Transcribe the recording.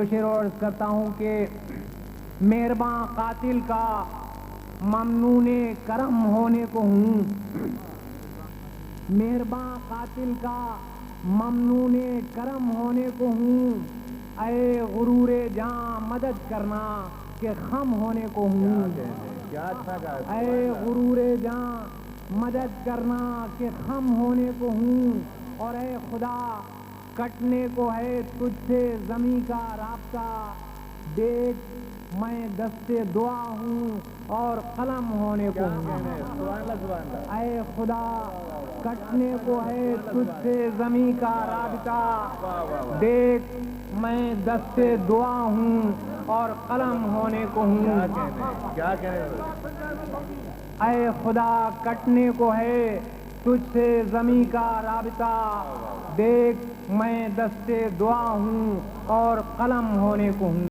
شعر عرض کرتا ہوں کہ مہرباں قاتل کا ممنون کرم ہونے کو ہوں، مہرباں قاتل کا ممنون کرم ہونے کو ہوں، اے غرور جاں مدد کرنا کہ خم ہونے کو ہوں، اے غرور جاں مدد کرنا کہ خم ہونے کو ہوں، اور اے خدا کٹنے کو ہے تجھ سے زمیں کا رابطہ، دیکھ میں دست دعا ہوں اور قلم ہونے کو ہوں، اے خدا کٹنے کو ہے تجھ سے زمیں کا رابطہ، دیکھ میں دست دعا ہوں اور قلم ہونے کو ہوں، اے خدا کٹنے کو ہے تجھ سے زمیں کا رابطہ، دیکھ میں دست دعا ہوں اور قلم ہونے کو ہوں۔